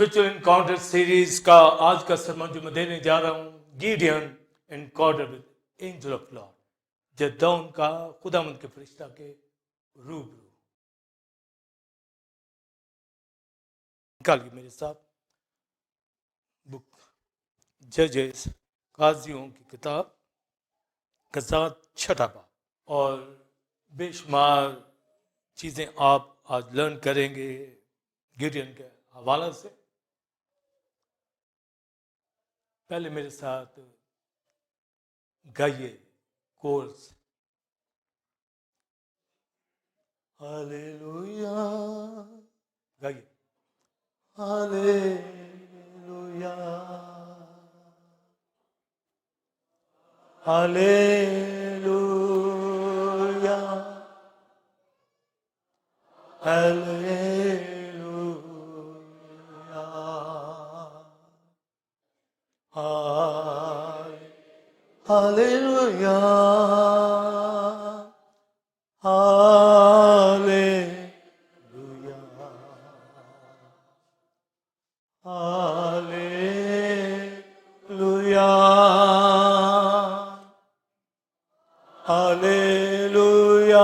Spiritual encounter series का आज का सरमन जो मैं देने जा रहा हूं, Gideon encounter with angel of lord, जद्दौन का खुदावंद के फरिश्ता के रूबरू। निकालिए मेरे साथ बुक जजेस, काजियों की किताब के साथ छठा बाब, और बेशुमार चीजें आप आज लर्न करेंगे गिडियन के हवाला से। पहले मेरे साथ गाइए कोर्स। हालेलुया, गाइए hallelujah hallelujah hallelujah hallelujah hallelujah hallelujah hallelujah hallelujah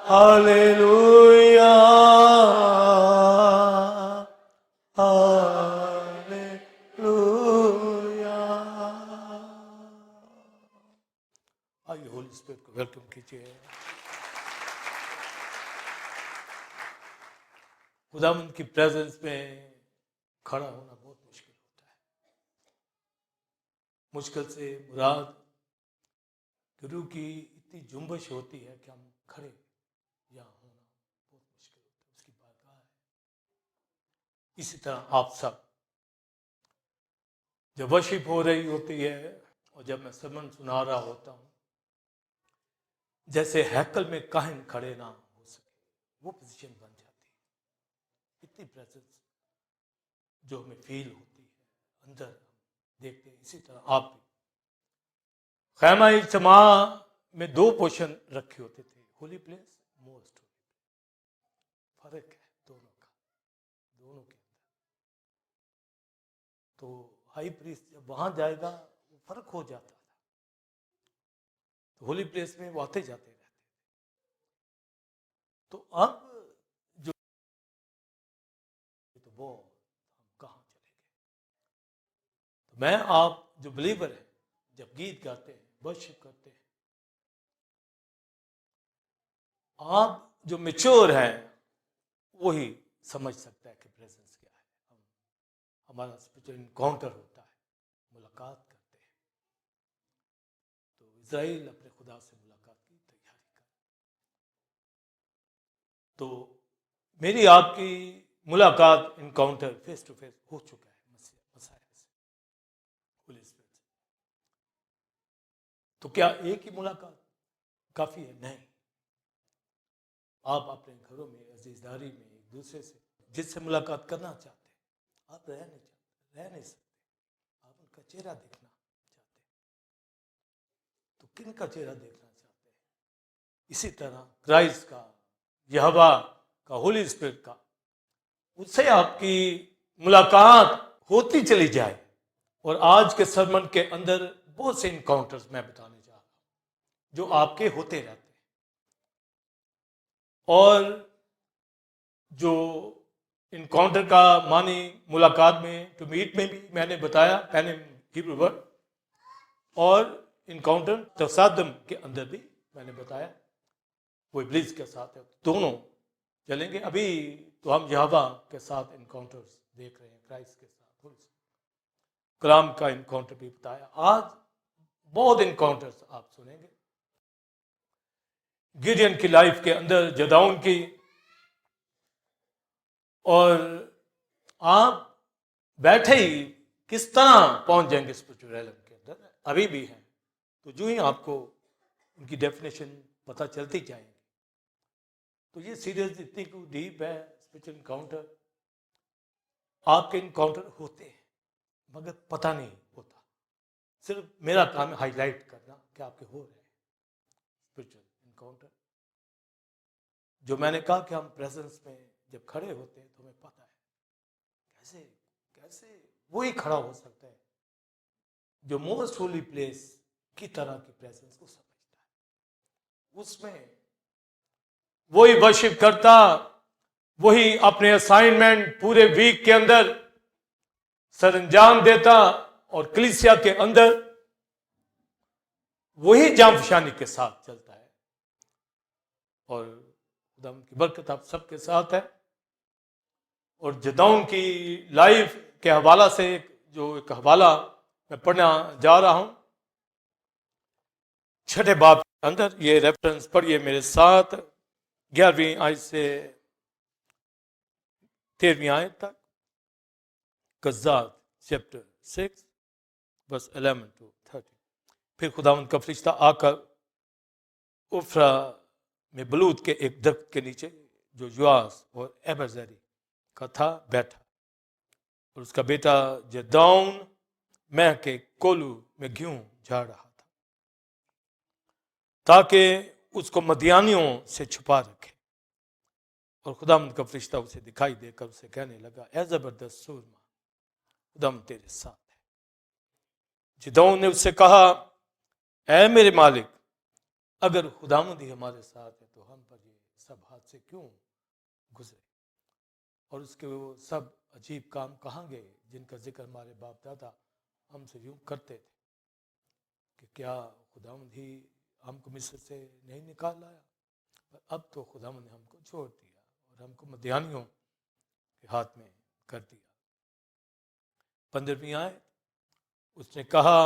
hallelujah hallelujah. आइए होली स्पिरिट को वेलकम कीजिए। खुदावंद की प्रेजेंस में खड़ा होना बहुत मुश्किल होता है। मुश्किल से मुराद रूह की इतनी जुम्बश होती है कि हम खड़े यहाँ होना बहुत मुश्किल होता है। उसकी बारगाह है। इसी तरह आप सब जब वर्शिप हो रही होती है और जब मैं सरमन सुना रहा होता हूँ, जैसे हैकल में काहिन खड़े ना हो सके, वो पोजीशन बन जाती है। इतनी प्रेजेंस जो हमें फील होती है अंदर, हम देखते हैं। इसी तरह आप भी खैमा इज्तिमा में दो पोर्शन रखे होते थे, holy place, most holy place. फर्क है दोनों का, दोनों के अंदर। तो हाई प्रीस्ट जब वहां जाएगा वो फर्क हो जाता था। तो होली प्लेस में वो आते जाते रहते थे। तो अब जो तो वो हम कहाँ चले गए। तो मैं आप जो बिलीवर है, जब गीत गाते हैं, वर्शिप करते हैं, आप जो मेच्योर है वही समझ सकता है कि प्रेजेंस क्या है। हमारा स्पिरिचुअल इनकाउंटर होता है, मुलाकात करते हैं। तो इज़राइल अपने खुदा से मुलाकात की तैयारी कर। तो मेरी आपकी मुलाकात, इनकाउंटर फेस टू फेस हो चुका है मसीहा से, होली स्पिरिट से। तो क्या एक ही मुलाकात काफी है? नहीं। आप अपने घरों में, अजीजदारी में एक दूसरे से जिससे मुलाकात करना चाहते हैं, आप रह नहीं सकते। आप उनका चेहरा देखना चाहते हैं। तो किन का चेहरा देखना चाहते हैं? इसी तरह क्राइस्ट का, यहोवा का, होली स्पिरिट का, उससे आपकी मुलाकात होती चली जाए। और आज के सरमन के अंदर बहुत से इनकाउंटर्स मैं बताने जा रहा हूं जो आपके होते रहते हैं। और जो इनकाउंटर का मानी मुलाकात में, टू मीट में भी मैंने बताया, पहले हिब्रू वर्ड, और इनकाउंटर तसादम के अंदर भी मैंने बताया वो इब्लीस के साथ है। दोनों चलेंगे। अभी तो हम यहोवा के साथ इनकाउंटर्स देख रहे हैं, क्राइस्ट के साथ। कलाम का इनकाउंटर भी बताया। आज बहुत इनकाउंटर्स आप सुनेंगे गिडियन की लाइफ के अंदर, जदाउन की। और आप बैठे ही किस तरह पहुंच जाएंगे स्पिरिचुअल रेलम के अंदर, अभी भी हैं। तो जो ही आपको उनकी डेफिनेशन पता चलती जाएंगी। तो ये सीरीज इतनी डीप है, स्पिरिचुअल इनकाउंटर। आपके इनकाउंटर होते हैं मगर पता नहीं होता। सिर्फ मेरा काम है हाईलाइट करना कि आपके हो रहे हैं स्पिरिचुअल इनकाउंटर। जो मैंने कहा कि हम प्रेजेंस में जब खड़े होते हैं तो हमें पता है कैसे कैसे वही खड़ा हो सकता है जो मोस्ट होली प्लेस की तरह की प्रेजेंस को समझता है। उसमें वही वर्शिप करता, वही अपने असाइनमेंट पूरे वीक के अंदर सरंजाम देता और कलीसिया के अंदर वही जामफशानी के साथ चलता है। और खुदा की बरकत आप सबके साथ है। और जदाऊन की लाइफ के हवाला से जो एक हवाला मैं पढ़ना जा रहा हूं, 6 बाब के अंदर, ये रेफरेंस पढ़िए मेरे साथ, 11वीं आयत से 13वीं आयत तक। कज़ात चैप्टर 6 वर्स 11 to 13। फिर खुदावंद का फरिश्ता आकर उफ्रा में बलूत के एक दरख्त के नीचे जो युआस और एबरजरी का था बैठा, और उसका बेटा जदाऊन मैह के कोलू में गेहूं झाड़ रहा था ताकि उसको मदियानियों से छुपा रखे। और खुदावंद का फरिश्ता उसे दिखाई देकर उसे कहने लगा, ए जबरदस्त सूरमा, खुदावंद तेरे साथ है। जदाऊन ने उससे कहा, ऐ मेरे मालिक, अगर खुदावंद ही हमारे साथ है तो हम पर ये सब हादसे क्यों गुजरे, और उसके वो सब अजीब काम कहाँ गए जिनका जिक्र हमारे बाप दादा हमसे यूं करते थे कि क्या खुदावंद ही हमको मिस्र से नहीं निकाल लाया। पर अब तो खुदावंद ने हमको छोड़ दिया और हमको मदियानियों के हाथ में कर दिया। 15वीं आयत, उसने कहा,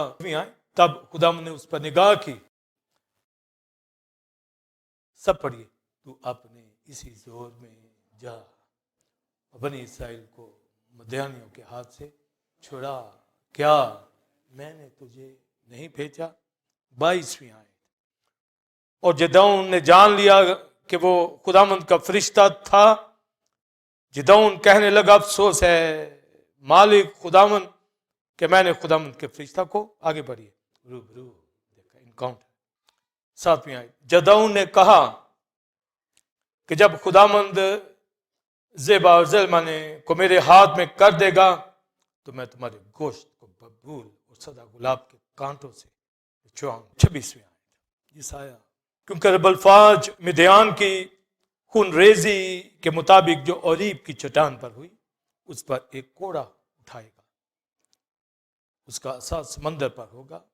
तब खुदावंद ने उस पर निगाह की, सब पढ़िए, तू अपने इसी जोर में जा बनी इस्राएल को मदियानियों के हाथ से छुड़ा, क्या मैंने तुझे नहीं भेजा। 22वीं आयत, और जदाऊन ने जान लिया कि वो खुदावंद का फरिश्ता था। जदाऊन कहने लगा, अफसोस है मालिक खुदावंद कि मैंने खुदावंद के फरिश्ता को, आगे बढ़िए, रूबरू देखा, इनकाउंटर। 7वीं आयत, जदाऊन ने कहा कि जब खुदावंद ज़ेबा और ज़लमाने को मेरे हाथ में कर देगा तो मैं तुम्हारे गोश्त को बबूल और सदा गुलाब के कांटों से छुआऊंगा। 26वीं आयत, यसाया, क्योंकि रबलफाज मिद्यान की खून रेजी के मुताबिक जो ओरीब की चट्टान पर हुई, उस पर एक कोड़ा उठाएगा, उसका असर समंदर पर होगा।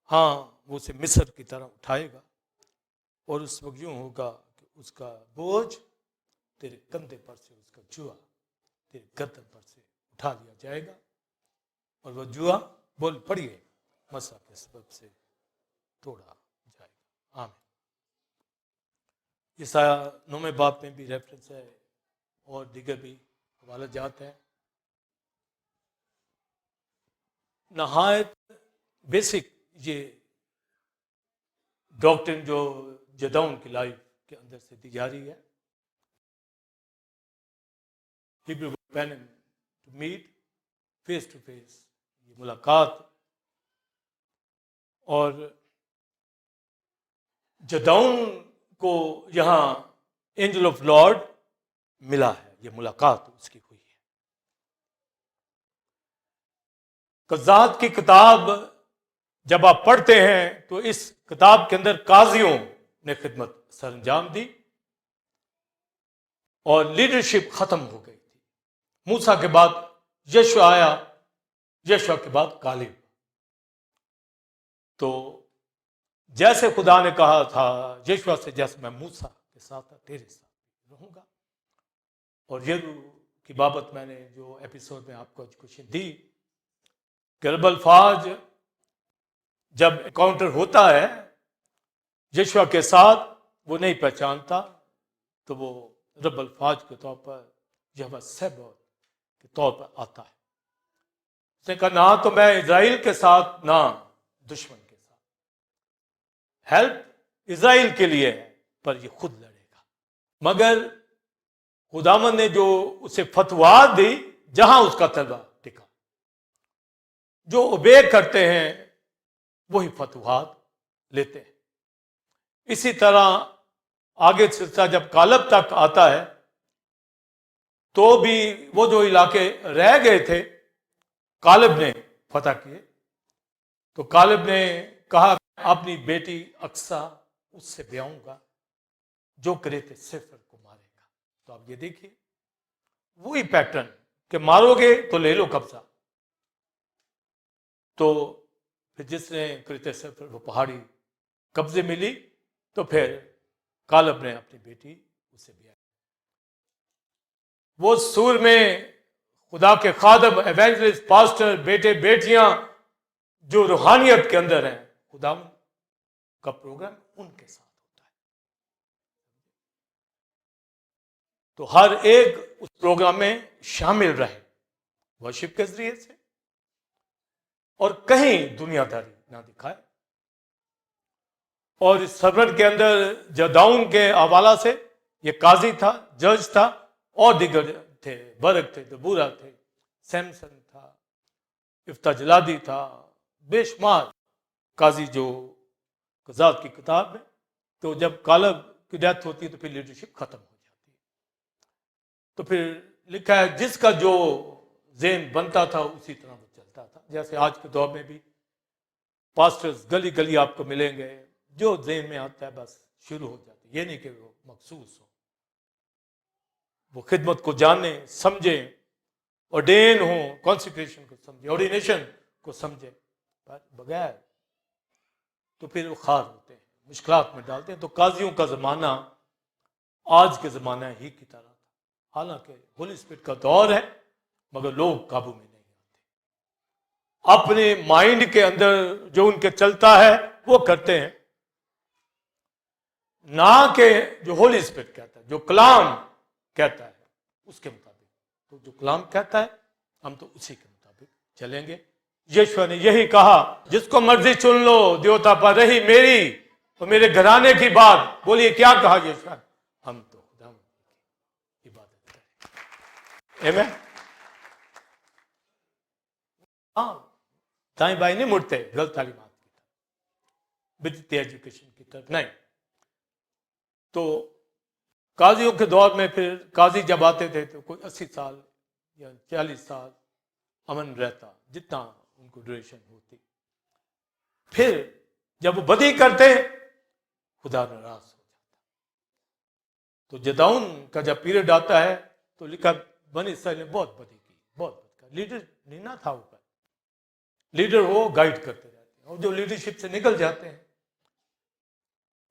हाँ, वो उसे मिस्र की तरह उठाएगा, और उस वक्त यूं होगा कि उसका बोझ तेरे कंधे पर से, उसका जुआ तेरे गर्दन पर से उठा लिया जाएगा, और वो जुआ, बोल पड़िए, मसा के सबब से तोड़ा जाएगा। आमीन। यसाया 9वें बाब में भी रेफरेंस है और दिगर भी हवाला जात है। नहायत बेसिक ये डॉक्ट्रिन जो जदाऊन की लाइफ के अंदर से दी जा रही है। Hebrew pen to meet face to face, ये मुलाकात, और जदाऊन को यहाँ एंजल ऑफ लॉर्ड मिला है, ये मुलाकात उसकी हुई है। कज़ात की किताब जब आप पढ़ते हैं तो इस किताब के अंदर काजियों ने खिदमत सरंजाम दी और लीडरशिप खत्म हो गई थी। मूसा के बाद यशुआ आया, यशुआ के बाद कालेब। तो जैसे खुदा ने कहा था यशुआ से, जैसे मैं मूसा के साथ था तेरे साथ रहूंगा। और यरू की बाबत मैंने जो एपिसोड में आपको एजुकेशन दी, रबलफाज जब एनकाउंटर होता है यशुआ के साथ, वो नहीं पहचानता, तो वो रबलफाज के तौर पर यहोवा सेबाओत के तौर पर आता है। उसने कहा, ना तो मैं इजराइल के साथ ना दुश्मन के साथ, हेल्प इजराइल के लिए है पर ये खुद लड़ेगा। मगर खुदावंद ने जो उसे फतवा दी, जहां उसका तलवा टिका। जो ओबे करते हैं वही फतुहात लेते हैं। इसी तरह आगे सिलसिला जब कालब तक आता है तो भी वो जो इलाके रह गए थे कालब ने फतह किए। तो कालब ने कहा अपनी बेटी अक्सा उससे ब्याऊंगा, जो करे थे सिफर को मारेगा। तो आप ये देखिए वही पैटर्न कि मारोगे तो ले लो कब्जा। तो फिर जिसने कृत्य सिफर वो पहाड़ी कब्जे मिली तो फिर कालब ने अपनी बेटी उसे ब्याई। वो सूर में खुदा के खादम, एवेंजलिस्ट, पास्टर, बेटे बेटियां जो रूहानियत के अंदर हैं, खुदा का प्रोग्राम उनके साथ होता है। तो हर एक उस प्रोग्राम में शामिल रहे वर्शिप के जरिए से, और कहीं दुनियादारी ना दिखाए। और इस सरवर के अंदर जदाउन के हवाला से ये काजी था, जज था, और दिगर थे, बरक थे, दबूरा थे, सैमसन था, इफ्ताजलादी था, बेशुमार काजी जो कजात की किताब है। तो जब कालब की डेथ होती है तो फिर लीडरशिप खत्म हो जाती है। तो फिर लिखा है जिसका जो ज़हन बनता था उसी तरह वो चलता था। जैसे आज के दौर में भी पास्टर्स गली गली आपको मिलेंगे, जो ज़हन में आता है बस शुरू हो जाती है। ये नहीं कि वो मखसूस हो, वो खिदमत को जाने समझे, ऑर्डेन हो, कॉन्सेक्रेशन को समझे, ऑर्डिनेशन को समझे, पर बगैर तो फिर वो खार होते हैं, मुश्किलात में डालते हैं। तो काजियों का ज़माना आज के ज़माना ही की तरह था। हालांकि होली स्पिरिट का दौर है मगर लोग काबू में नहीं आते। अपने माइंड के अंदर जो उनके चलता है वो करते हैं, ना कि जो होली स्पिरिट कहता है, जो कलाम कहता है उसके मुताबिक। तो जो कलाम कहता है हम तो उसी के मुताबिक चलेंगे। यीशु ने यही कहा, जिसको मर्जी चुन लो, देवता पर रही मेरी और मेरे घराने की बात। बोलिए क्या कहा यीशु? हम तो खुदा की इबादत करें। आमीन। हाँ, दाएं बाएं नहीं मुड़ते गलत तालीमात की तरफ, बिदअती एजुकेशन की तरफ नहीं। तो काजियों के दौर में फिर काजी जब आते थे तो कोई 80 साल या 40 साल अमन रहता, जितना उनको ड्यूरेशन होती। फिर जब वो बदी करते खुदा नाराज हो जाता। तो जदाउन का जब पीरियड आता है तो लिखा बनी इसराइल ने बहुत बदी की, बहुत बद कर। लीडर नहीं ना था ऊपर, लीडर वो गाइड करते रहते हैं, और जो लीडरशिप से निकल जाते हैं।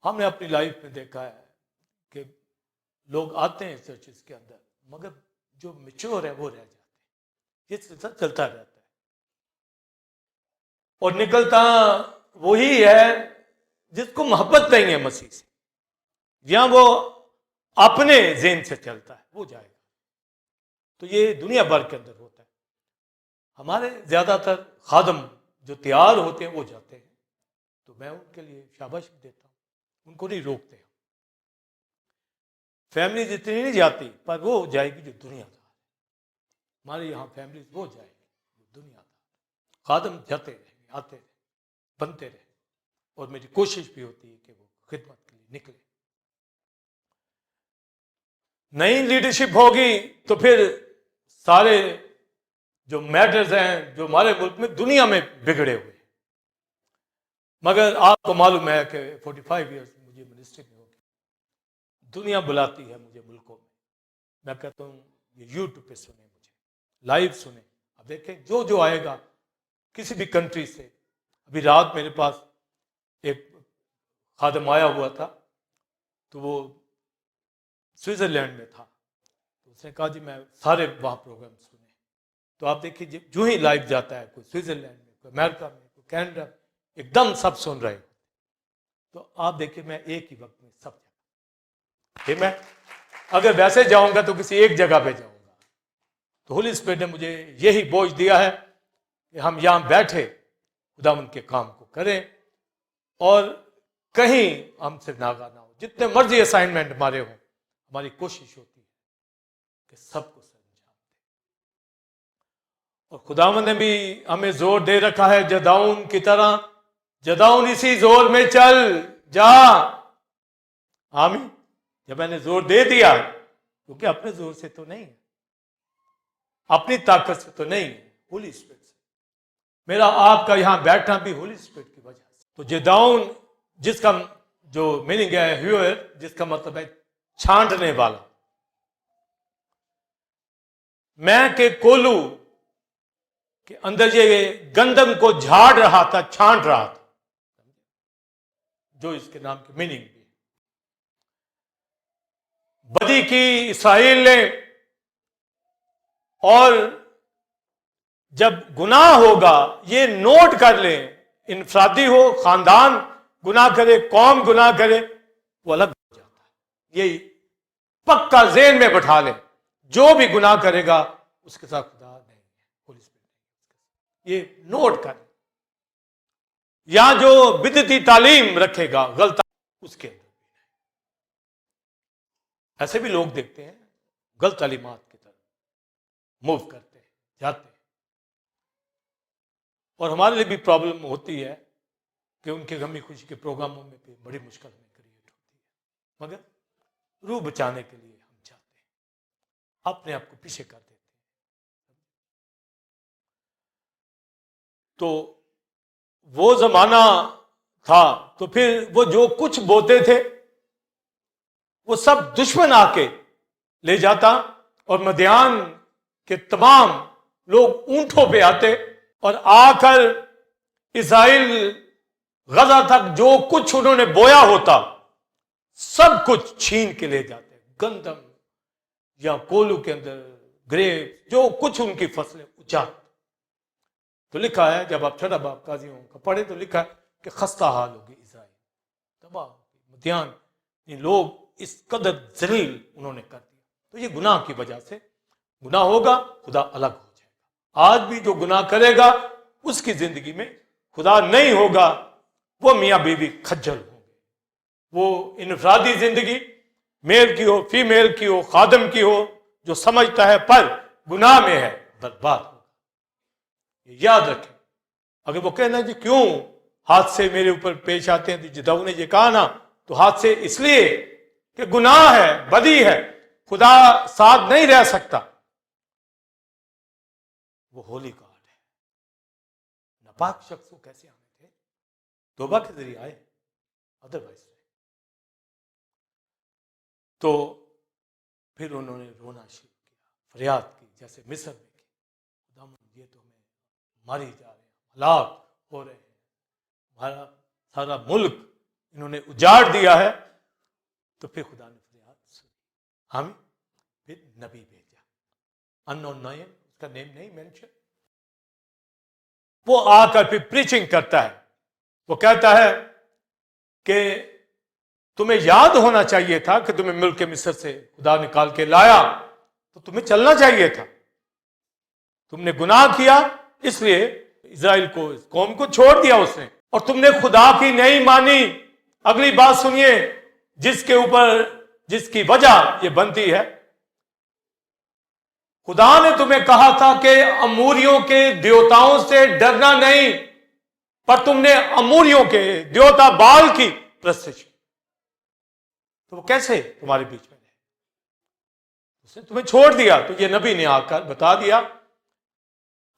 हमने अपनी लाइफ में देखा है कि लोग आते हैं चर्चेस के अंदर मगर जो मैच्योर है वो रह जाते हैं। ये सिलसिला चलता रहता है और निकलता वही है जिसको मोहब्बत नहीं है मसीह से, या वो अपने ज़हन से चलता है वो जाएगा। तो ये दुनिया भर के अंदर होता है। हमारे ज्यादातर खादम जो तैयार होते हैं वो जाते हैं, तो मैं उनके लिए शाबाश देता हूँ, उनको नहीं रोकते। फैमिली जितनी नहीं जाती पर वो जाएगी जो दुनियादार है। हमारे यहाँ फैमिली वो जाएगी जो दुनियादार। खादम जाते रहेंगे, आते रहे, बनते रहे, और मेरी कोशिश भी होती है कि वो खिदमत के लिए निकले। नई लीडरशिप होगी तो फिर सारे जो मैटर्स हैं जो हमारे मुल्क में दुनिया में बिगड़े हुए, मगर आपको मालूम है कि 45 ईयर्स मुझे मिनिस्ट्री में हो गया, दुनिया बुलाती है मुझे मुल्कों में। मैं कहता हूँ ये यूट्यूब पे सुने, मुझे लाइव सुने। अब देखें जो जो आएगा किसी भी कंट्री से। अभी रात मेरे पास एक खादम आया हुआ था, तो वो स्विट्जरलैंड में था। तो उसने कहा जी मैं सारे वहाँ प्रोग्राम सुने। तो आप देखिए जो ही लाइव जाता है, कोई स्विट्जरलैंड में, कोई अमेरिका में, कोई कनाडा, एकदम सब सुन रहे हो। तो आप देखिए मैं एक ही वक्त में सब जगह, मैं अगर वैसे जाऊंगा तो किसी एक जगह पे जाऊंगा। तो होली स्पिरिट ने मुझे यही बोझ दिया है कि हम यहां बैठे खुदा उनके काम को करें, और कहीं हमसे नागा ना हो। जितने मर्जी असाइनमेंट हमारे हो, हमारी कोशिश होती है कि सबको और खुदावंद ने भी हमें जोर दे रखा है जदाउन की तरह, जदाउन इसी जोर में चल जा। आमीन। जब मैंने जोर दे दिया, क्योंकि अपने जोर से तो नहीं है, अपनी ताकत से तो नहीं है, होली स्पिरिट से। मेरा आपका यहां बैठना भी होली स्पिरिट की वजह से। तो जदाउन जिसका जो मीनिंग है ह्यूअर, जिसका मतलब है छांटने वाला। मैं के कोलू के अंदर ये गंदम को झाड़ रहा था, छांट रहा था, जो इसके नाम की मीनिंग भी। बदी की इसराइल ने, और जब गुनाह होगा, ये नोट कर ले, इंफरादी हो, खानदान गुनाह करे, कौम गुनाह करे, वो अलग हो जाता है। ये पक्का ज़हन में बैठा ले, जो भी गुनाह करेगा उसके साथ खुदा नहीं है, होली स्पिरिट नहीं। ये नोट कर, या जो बिदती तालीम रखेगा गलत, उसके अंदर भी नहीं। ऐसे भी लोग देखते हैं गलत तालीमात की तरफ मूव करते हैं, जाते हैं, और हमारे लिए भी प्रॉब्लम होती है कि उनके गमी खुशी के प्रोग्रामों में भी बड़ी मुश्किल हमें क्रिएट होती है। मगर रूह बचाने के लिए हम चाहते हैं, अपने आप को पीछे कर देते हैं। तो वो जमाना था, तो फिर वो जो कुछ बोते थे वो सब दुश्मन आके ले जाता, और मदियान के तमाम लोग ऊंटों पे आते और आकर इस्राएल गजा तक जो कुछ उन्होंने बोया होता सब कुछ छीन के ले जाते। गंदम या कोलू के अंदर ग्रेप, जो कुछ उनकी फसलें उजाड़। तो लिखा है, जब आप छठा बाब काजियों का पढ़े तो लिखा है कि खस्ता हाल होगी इस्राएल, तबाह होगी मदियान। ये लोग इस कदर जलील उन्होंने कर दिया। तो ये गुनाह की वजह से, गुनाह होगा खुदा अलग हो जाएगा। आज भी जो गुनाह करेगा उसकी जिंदगी में खुदा नहीं होगा, वो मियाँ बीवी खज्जल होंगे। वो इनफरादी जिंदगी, मेल की हो, फीमेल की हो, खादम की हो, जो समझता है पर गुनाह में है, बर्बाद होगा। ये याद रखें। अगर वो कहना जी क्यों हादसे मेरे ऊपर पेश आते हैं, जदाऊ ने ये कहा ना, तो हादसे इसलिए कि गुनाह है, बदी है, खुदा साथ नहीं रह सकता। वो होली गॉड है। नापाक शख्स को कैसे आने थे? तौबा के जरिए आए, अदरवाइज। तो फिर उन्होंने रोना शुरू किया, फरियाद की, जैसे मिस्र में की, खुदावन ये तो हमें मारी जा रहे हैं, हलाक हो रहे हैं, हमारा सारा मुल्क इन्होंने उजाड़ दिया है। तो फिर खुदा ने फरियाद सुनी, हमें फिर नबी भेजा, अननोन नेम, उसका नेम नहीं मेंशन। वो आकर फिर प्रीचिंग करता है। वो कहता है कि तुम्हें याद होना चाहिए था कि तुम्हें मुल्क मिस्र से खुदा निकाल के लाया, तो तुम्हें चलना चाहिए था। तुमने गुनाह किया, इसलिए इज़राइल को, इस कौम को छोड़ दिया उसने, और तुमने खुदा की नहीं मानी। अगली बात सुनिए, जिसके ऊपर, जिसकी वजह ये बनती है। खुदा ने तुम्हें कहा था कि अमूरियों के देवताओं से डरना नहीं, पर तुमने अमूरियों के देवता बाल की प्रस्तिश। तो वो कैसे तुम्हारे बीच में रहे? उसने तुम्हें छोड़ दिया। तो ये नबी ने आकर बता दिया।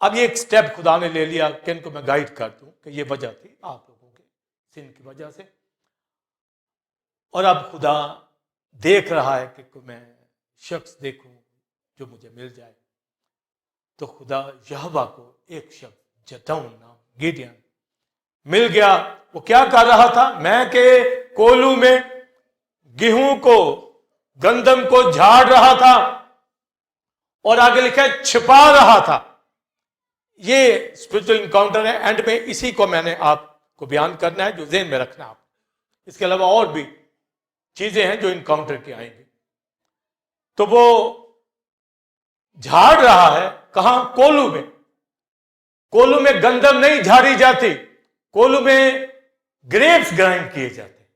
अब ये एक स्टेप खुदा ने ले लिया कि इनको मैं गाइड कर दूं कि ये वजह थी आप लोगों के सिन की वजह से। और अब खुदा देख रहा है कि मैं शख्स देखूं जो मुझे मिल जाए। तो खुदा यहोवा को एक शख्स जदाऊन नाम गिदियन मिल गया। वो क्या कर रहा था? मैं के कोलू में गेहूं को, गंदम को झाड़ रहा था, और आगे लिखा है छिपा रहा था। ये स्पिरिचुअल इनकाउंटर है। एंड में इसी को मैंने आपको बयान करना है, जो ज़हन में रखना आप। इसके अलावा और भी चीजें हैं जो इनकाउंटर की आएंगी। तो वो झाड़ रहा है, कहां? कोलू में। कोलू में गंदम नहीं झाड़ी जाती, कोलू में ग्रेप्स ग्राइंड किए जाते,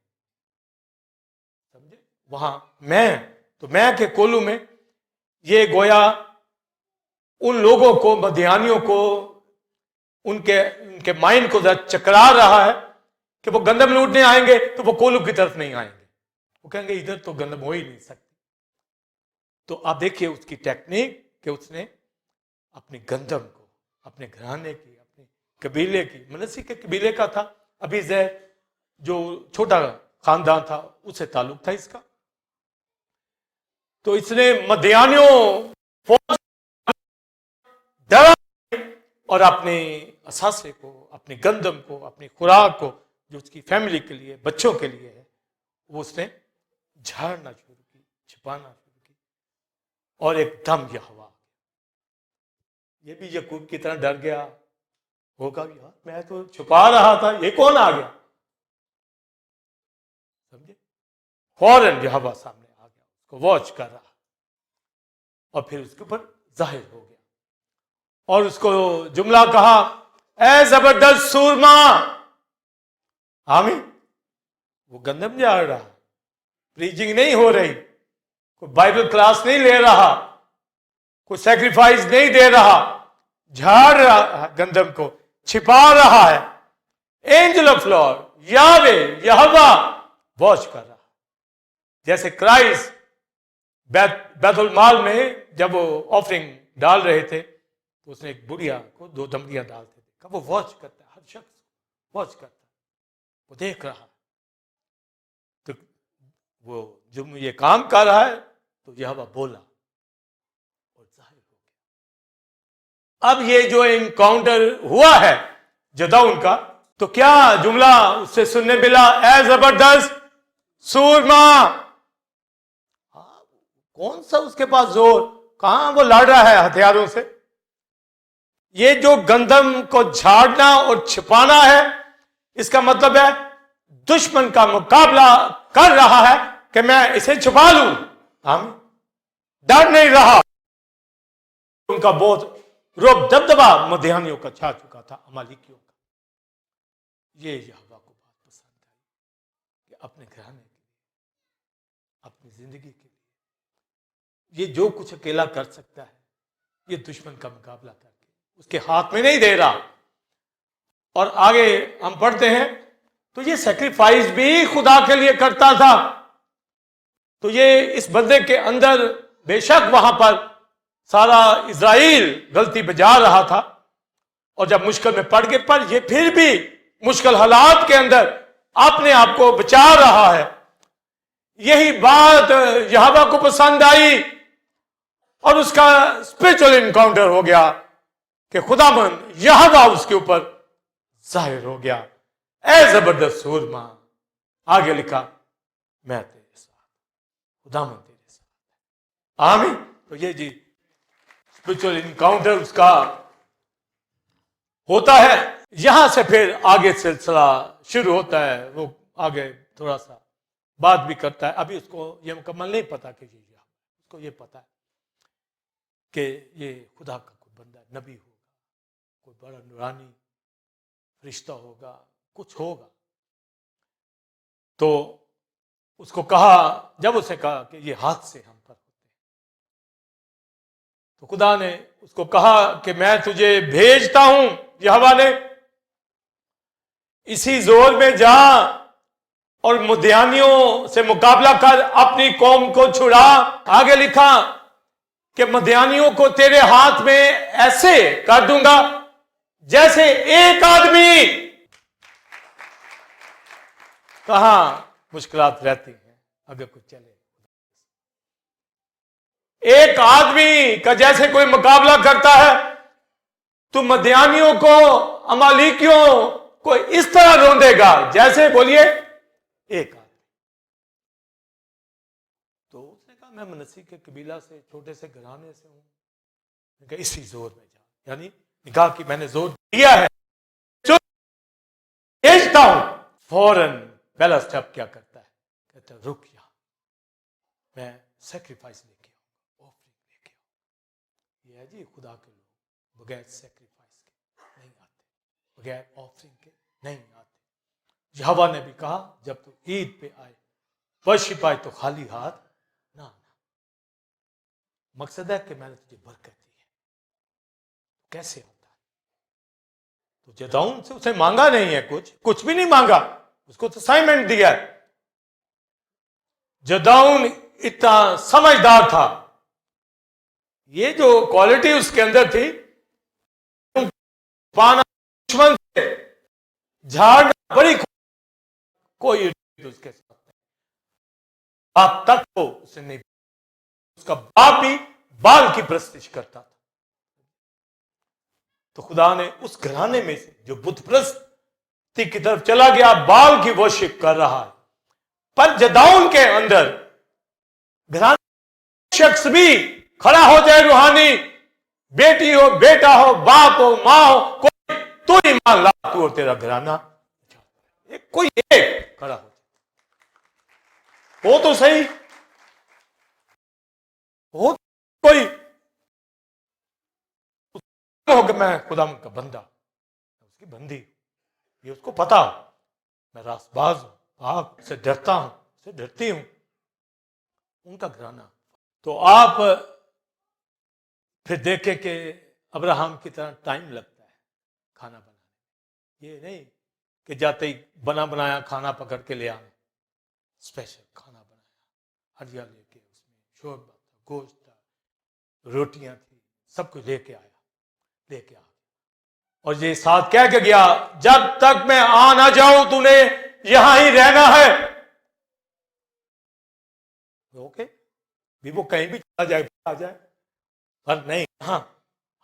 समझे? वहां मैं, तो मैं के कोलू में ये गोया उन लोगों को, मदियानियों को, उनके उनके माइंड को चकरा रहा है कि वो गंदम लूटने आएंगे तो वो कोलू की तरफ नहीं आएंगे, वो कहेंगे इधर तो गंदम हो ही नहीं सकती। तो आप देखिए उसकी टेक्निक कि उसने अपनी गंदम को, अपने घराने की, अपने कबीले की, मनसी के कबीले का था, अबीज़र जो छोटा खानदान था उससे ताल्लुक था इसका। तो इसने मदियानियों फौज डरा और अपने असासे को, अपने गंदम को, अपनी खुराक को जो उसकी फैमिली के लिए, बच्चों के लिए है, वो उसने झाड़ना शुरू की, छिपाना शुरू की। और एकदम यहोवा, ये भी याकूब की तरह डर गया होगा, यार मैं तो छुपा रहा था, ये कौन आ गया, समझे। फौरन यहोवा सामने आ गया, उसको वॉच कर रहा और फिर उसके ऊपर जाहिर हो गया और उसको जुमला कहा, ए जबरदस्त सूरमा। आमीन। वो गंदम झाड़ रहा, प्रीचिंग नहीं हो रही, कोई बाइबल क्लास नहीं ले रहा, कोई सैक्रिफाइस नहीं दे रहा, झाड़ रहा, गंदम को छिपा रहा है। एंजल ऑफ लॉर्ड यावे, यहोवा वॉच कर रहा। जैसे क्राइस्ट बैतुल माल में जब वो ऑफरिंग डाल रहे थे तो उसने एक बुढ़िया को 2 दमड़ियां डालते थे, कब वो वॉच करता है, हर शख्स वॉच करता है, वो देख रहा। तो वो जो ये काम कर रहा है तो यहोवा बोला और जाहिर हो गया। अब ये जो इनकाउंटर हुआ है जदाउन का, तो क्या जुमला उससे सुनने मिला, ए जबरदस्त सूरमा। कौन सा उसके पास जोर, कहां वो लड़ रहा है हथियारों से। ये जो गंदम को झाड़ना और छिपाना है, इसका मतलब है दुश्मन का मुकाबला कर रहा है कि मैं इसे छुपा लूं। हम डर नहीं रहा। उनका बहुत रोब दबदबा मदियानियों का छा चुका था, अमालिकियों का। ये यहोवा को बात पसंद आई कि अपने घराने के लिए, अपनी जिंदगी के लिए ये जो कुछ अकेला कर सकता है, ये दुश्मन का मुकाबला करके उसके हाथ में नहीं दे रहा। और आगे हम पढ़ते हैं तो ये सैक्रिफाइस भी खुदा के लिए करता था। तो ये इस बंदे के अंदर बेशक वहां पर सारा इज़राइल गलती बजा रहा था और जब मुश्किल में पड़ गए, पर ये फिर भी मुश्किल हालात के अंदर अपने आप को बचा रहा है। यही बात यहोवा को पसंद आई और उसका स्पिरिचुअल इनकाउंटर हो गया कि खुदाबंद यहोवा उसके ऊपर जाहिर हो गया। ए जबरदस्त सूरमा, आगे लिखा, मैं तेरे साथ, खुदाबंद तेरे साथ। आमीन। तो ये जी स्पिरिचुअल इनकाउंटर उसका होता है। यहां से फिर आगे सिलसिला शुरू होता है। वो आगे थोड़ा सा बात भी करता है। अभी उसको ये मुकम्मल नहीं पता कि ये उसको ये पता है कि ये खुदा का कोई बंदा, नबी होगा, कोई बड़ा नूरानी रिश्ता होगा, कुछ होगा। तो उसको कहा, जब उसने कहा कि ये हाथ से हम पर होते हैं, तो खुदा ने उसको कहा कि मैं तुझे भेजता हूं, यहोवा ने, इसी जोर में जा और मदियानियों से मुकाबला कर, अपनी कौम को छुड़ा। आगे लिखा कि मदियानियों को तेरे हाथ में ऐसे कर दूंगा जैसे एक आदमी। कहां मुश्किलात रहती हैं अगर कुछ चले। एक आदमी का जैसे कोई मुकाबला करता है, तो मदियानियों को, अमालिकियों को इस तरह रोंदेगा जैसे, बोलिए, एक आदमी। तो उसने कहा मैं मनसी के कबीला से, छोटे से घराने से हूं, इसी जोर में जा, यानी निकाह की मैंने जोर दिया है, जो भेजता हूं। फौरन पहला स्टेप क्या करता है, कहता है रुक जा, मैं सैक्रिफाइस लेके आऊंगा, ऑफरिंग लेके आऊंगा। ये है जी खुदा के लोग बगैर सैक्रिफाइस के नहीं आते, बगैर ऑफरिंग के नहीं आते। यहोवा ने भी कहा जब तू ईद पे आए, वर्शिप आए, तो खाली हाथ ना आना। मकसद है कि मैंने तुझे बरकत दी है, कैसे आता है? तो जदाऊन से उसे मांगा नहीं है, कुछ भी नहीं मांगा, उसको तो असाइनमेंट दिया है। जदाऊन इतना समझदार था, ये जो क्वालिटी उसके अंदर थी, पाना दुश्मन से झाड़ना बड़ी कोई उसके साथ नहीं। बाप तक को उसे नहीं, उसका बाप भी बाल की प्रस्तिश करता था। तो खुदा ने उस घराने में से जो बुत प्रस्ती की तरफ चला गया, बाल की वर्शिप कर रहा है, पर जदाऊन के अंदर घराने शख्स भी खड़ा हो जाए, रूहानी बेटी हो, बेटा हो, बाप हो, मां हो, कोई तू ही मान ला, तू और तेरा घराना, कोई एक खड़ा हो, वो तो सही हो, कोई हो कि मैं खुदा का बंदा, उसकी बंदी, ये उसको पता, मैं रासबाज हूं, आग से डरता हूं, से डरती हूं, उनका घराना। तो आप फिर देखे कि अब्राहम की तरह टाइम लगता है खाना बनाने, ये नहीं कि जाते ही बना बनाया खाना पकड़ के ले आए, स्पेशल खाना बनाया, हरिया लेके, उसमें शोरबा था, गोश्त था, रोटियां थी, सब कुछ लेके आ गया। और ये साथ कह के गया, जब तक मैं आ ना जाऊं तूने यहां ही रहना है। ओके, भी वो कहीं भी चला जाए, आ जाए, पर नहीं, हाँ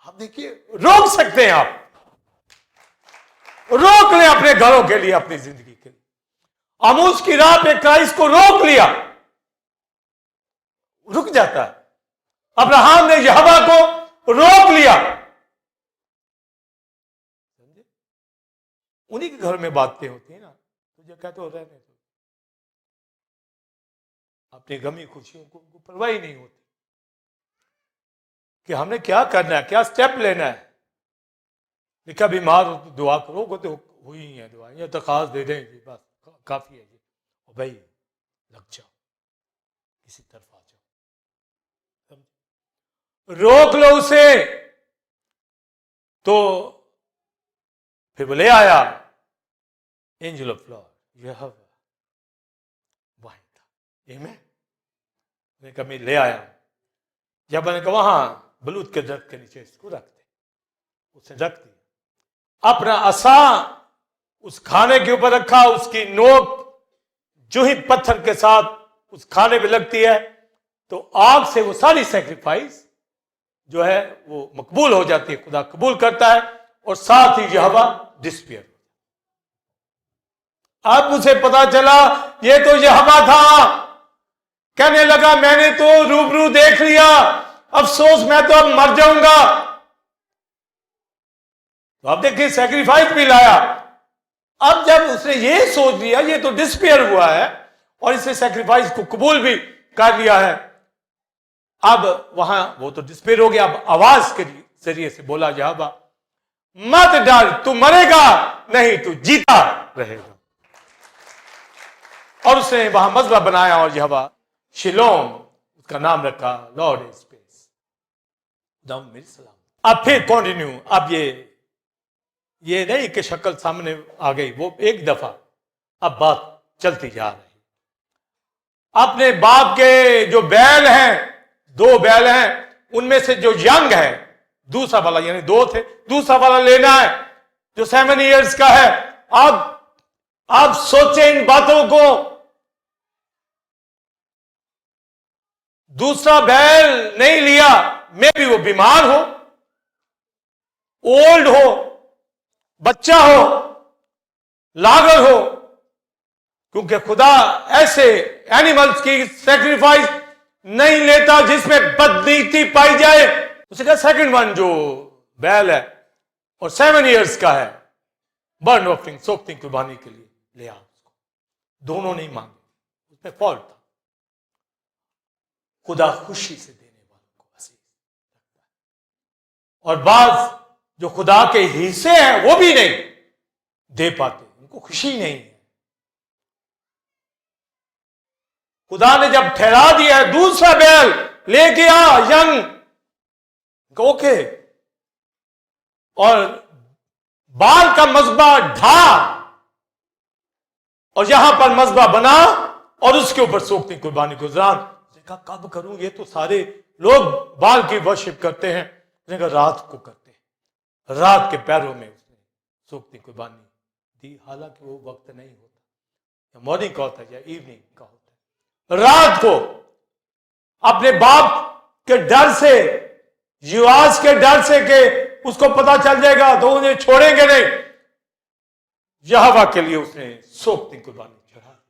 आप देखिए, रोक सकते हैं, आप रोक ले अपने घरों के लिए, अपनी जिंदगी के लिए। आमूस की राह पे क्राइस्ट को रोक लिया, रुक जाता है। अब्राहम ने यहोवा को रोक लिया, समझे? उन्हीं के घर में बातें होती है ना, तुझे कहते हो रहने दो, अपनी गमी खुशियों को परवाह ही नहीं होती कि हमने क्या करना है, क्या स्टेप लेना है। लिखा बीमार हो तो दुआ करो, वो तो हुई है दुआ, या दरखास्त दे दें जी, बस काफी है जी, और भाई लग जाओ, किसी तरफ आ जाओ, रोक लो उसे। तो फिर वो ले आया एंजल ऑफ लॉर्ड, यह वही था, मैं कभी ले आया, जब मैंने कहा वहां बलूत के दरख्त के नीचे इसको रख दे, उसने रख दिया, अपना असा उस खाने के ऊपर रखा, उसकी नोक जो ही पत्थर के साथ उस खाने पे लगती है तो आग से वो सारी सैक्रिफाइस जो है वो मकबूल हो जाती है, खुदा कबूल करता है, और साथ ही यहोवा डिस्पियर। अब मुझे पता चला ये तो यहोवा था, कहने लगा मैंने तो रूबरू देख लिया, अफसोस मैं तो अब मर जाऊंगा। तो अब देखिए सैक्रिफाइस भी लाया। अब जब उसने ये सोच लिया ये तो डिस्पेयर हुआ है और इसने सैक्रिफाइस को कबूल भी कर लिया है, अब वहां वो तो डिस्पेयर हो गया। अब आवाज के जरिए से बोला, यहोवा मत डर, तू मरेगा नहीं, तू जीता रहेगा। और उसने वहां मजबा बनाया और यहोवा शिलोम उसका नाम रखा, लॉर्ड इज पीस, खुदा मेरी सलाम। अब फिर कंटिन्यू, अब ये नहीं कि शक्ल सामने आ गई, वो एक दफा, अब बात चलती जा रही। अपने बाप के जो बैल हैं, 2 बैल हैं, उनमें से जो यंग है, दूसरा वाला, यानी 2 थे, दूसरा वाला लेना है जो 7 इयर्स का है। अब सोचे इन बातों को, दूसरा बैल नहीं लिया, मे भी वो बीमार हो, ओल्ड हो, बच्चा हो, लागल हो, क्योंकि खुदा ऐसे एनिमल्स की सैक्रिफाइस नहीं लेता जिसमें बदनीति पाई जाए। उसे कहा सेकंड वन जो बैल है और 7 इयर्स का है, बर्न ऑफरिंग सोक्तिंग कुर्बानी के लिए ले आओ उसको। दोनों नहीं मांगे, उसमें फॉल्ट था। खुदा खुशी से देने वालों को अजीज रखता है, और बाज जो खुदा के हिस्से हैं वो भी नहीं दे पाते, उनको खुशी नहीं है। खुदा ने जब ठहरा दिया है दूसरा बैल लेके आ यंग, ओके, और बाल का मजबा ढा और यहां पर मजबा बना और उसके ऊपर सोखती कुर्बानी गुजरान। कहा कब करूं, ये तो सारे लोग बाल की वर्शिप करते हैं। उसने कहा रात को करते हैं। रात के पैरों में उसने सोखती कुर्बानी दी, हालांकि वो वक्त नहीं होता, या मॉर्निंग का होता है या इवनिंग का होता है। रात को अपने बाप के डर से, युवाज के डर से कि उसको पता चल जाएगा तो उन्हें छोड़ेंगे नहीं, यहोवा के लिए उसने सोखती कुर्बानी चढ़ा।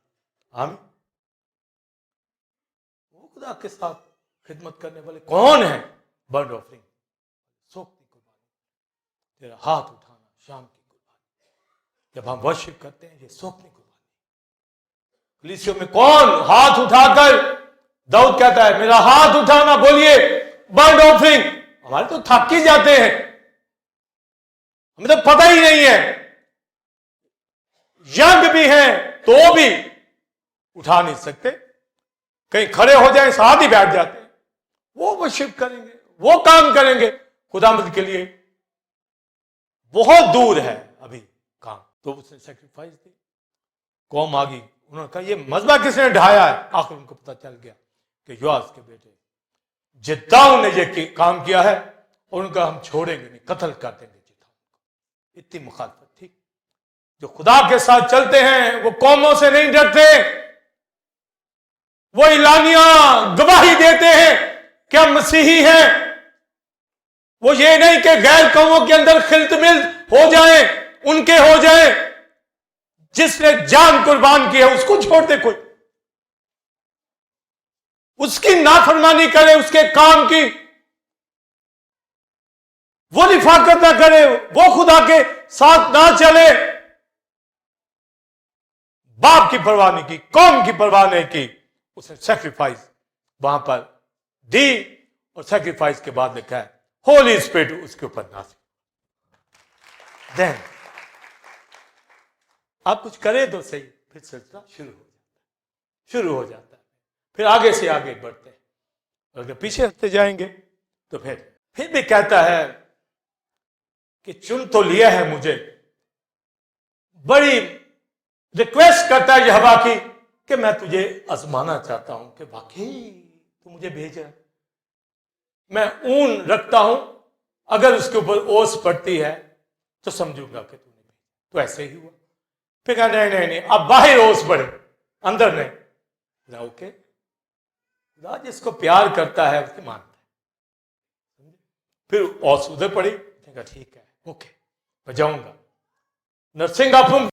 आमीन। वो खुदा के साथ खिदमत करने वाले कौन है? बर्ड ऑफरिंग, सोखती कुर्बानी, तेरा हाथ उठाना, शाम की कुर्बानी। जब हम वर्शिप करते हैं ये सोखती कुर्बानी। कलीसियों में कौन हाथ उठाकर, दाऊद कहता है मेरा हाथ उठाना, बोलिए बर्ड ऑफरिंग। हमारे तो थक ही जाते हैं, हमें तो पता ही नहीं है, यंग भी हैं तो भी उठा नहीं सकते, कहीं खड़े हो जाए साथ ही बैठ जाते हैं। वो वर्शिप करेंगे, वो काम करेंगे खुदावंद के लिए, बहुत दूर है अभी काम। तो उसने सैक्रिफाइस दी, कौम आ गई। उन्होंने कहा ये मजबा किसने ढाया है? आखिर उनको पता चल गया कि योआस के बेटे जिद्दाऊ ने ये काम किया है, और उनका हम छोड़ेंगे नहीं, कत्ल कर देंगे जिद्दाऊ। इतनी मुखालफत थी। जो खुदा के साथ चलते हैं वो कौमों से नहीं डरते, वो इलानिया गवाही देते हैं कि हम मसीही हैं। वो ये नहीं कि गैर कौमों के अंदर खिल्त-मिल्त हो जाए, उनके हो जाए। जिसने जान कुर्बान की है उसको छोड़ दे, कोई उसकी नाफरमानी करे, उसके काम की वो रिफाकत ना करे, वो खुदा के साथ ना चले, बाप की परवाह नहीं की, कौम की परवाह नहीं की, उसने सैक्रिफाइस वहां पर दी। और सैक्रिफाइस के बाद लिखा है होली स्पिरिट उसके ऊपर नाज़िल। देन आप कुछ करें तो सही, फिर सिलसिला शुरू हो जाता है, फिर आगे से आगे बढ़ते हैं। और अगर पीछे हटते जाएंगे तो फिर भी कहता है कि चुन तो लिया है मुझे। बड़ी रिक्वेस्ट करता है यहोवा की कि मैं तुझे आजमाना चाहता हूं कि वाकई तू मुझे भेजा। मैं ऊन रखता हूं, अगर उसके ऊपर ओस पड़ती है तो समझूंगा कि तूने भेजा। तो ऐसे ही हुआ। फिर कहा नहीं, अब बाहर ओस पड़े, अंदर नहीं। ओके, खुदा जिसको प्यार करता है उसकी मानता है। फिर ओस उधर पड़ी, ठीक है, ओके, मैं जाऊंगा। नरसिंगापुर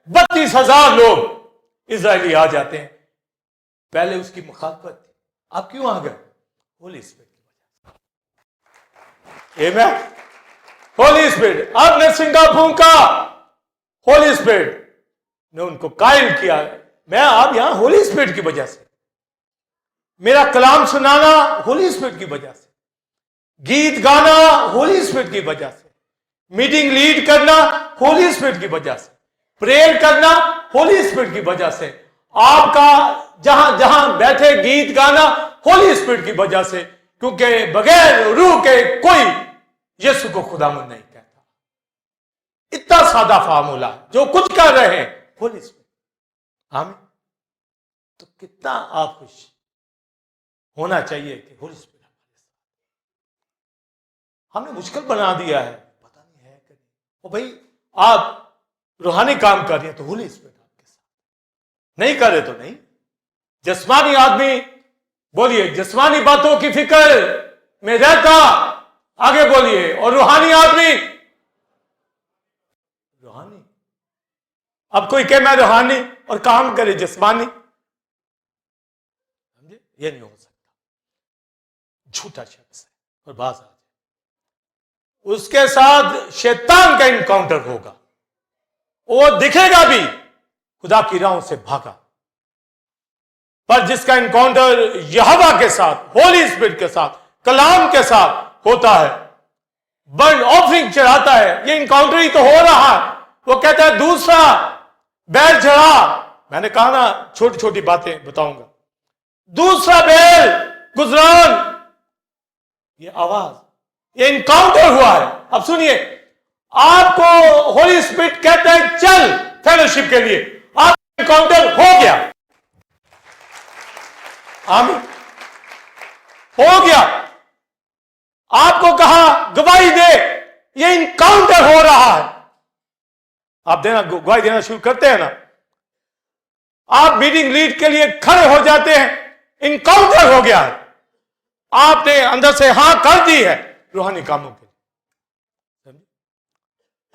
32,000 लोग इजरायली आ जाते हैं। पहले उसकी मुखालफत थी, आप क्यों आ गए? होली स्पिरिट की वजह से। आमीन। होली स्पिरिट। अब नरसिंगापुर का होली स्पिरिट ने उनको कायल किया। मैं अब यहां होली स्पिरिट की वजह से, मेरा कलाम सुनाना होली स्पिरिट की वजह से, गीत गाना होली स्पिरिट की वजह से, मीटिंग लीड करना होली स्पिरिट की वजह से, प्रेयर करना होली स्पिरिट की वजह से, आपका जहां जहां बैठे गीत गाना होली स्पिरिट की वजह से। क्योंकि बगैर रूह के कोई यीशु को खुदावंद नहीं कहता। इतना सादा फार्मूला, जो कुछ कर रहे हैं होली स्पिरिट। आमीन। तो कितना आप खुश होना चाहिए कि होली स्पिरिट हमने मुश्किल बना दिया है, पता नहीं है कि नहीं। और भाई आप रूहानी काम कर रहे हैं तो होली स्पिरिट आपके साथ, नहीं करे तो नहीं। जिस्मानी आदमी, बोलिए, जिस्मानी बातों की फिक्र में रहता, आगे बोलिए। और रूहानी आदमी, रूहानी, अब कोई कहे मैं रूहानी और काम करे जिस्मानी, समझे? ये नहीं हो सकता। झूठा शख्स है और बाज आ जाए, उसके साथ शैतान का इनकाउंटर होगा। वो दिखेगा भी खुदा की राहों से भागा। पर जिसका इनकाउंटर यहोवा के साथ, होली स्पिरिट के साथ, कलाम के साथ होता है, बर्न ऑफरिंग चढ़ाता है, ये इनकाउंटर ही तो हो रहा है। वो कहता है दूसरा बैल चढ़ा। मैंने कहा ना छोटी छोटी बातें बताऊंगा। दूसरा बैल गुजरान, ये आवाज ये इनकाउंटर हुआ है। अब सुनिए, आपको होली स्पिरिट कहते हैं चल फेलोशिप के लिए, आप इनकाउंटर हो गया, आमीन, हो गया। आपको कहा गवाही दे, ये इनकाउंटर हो रहा है। आप देना गवाही देना शुरू करते हैं ना, आप मीटिंग लीड के लिए खड़े हो जाते हैं, इनकाउंटर हो गया है, आपने अंदर से हां कर दी है रूहानी कामों के लिए।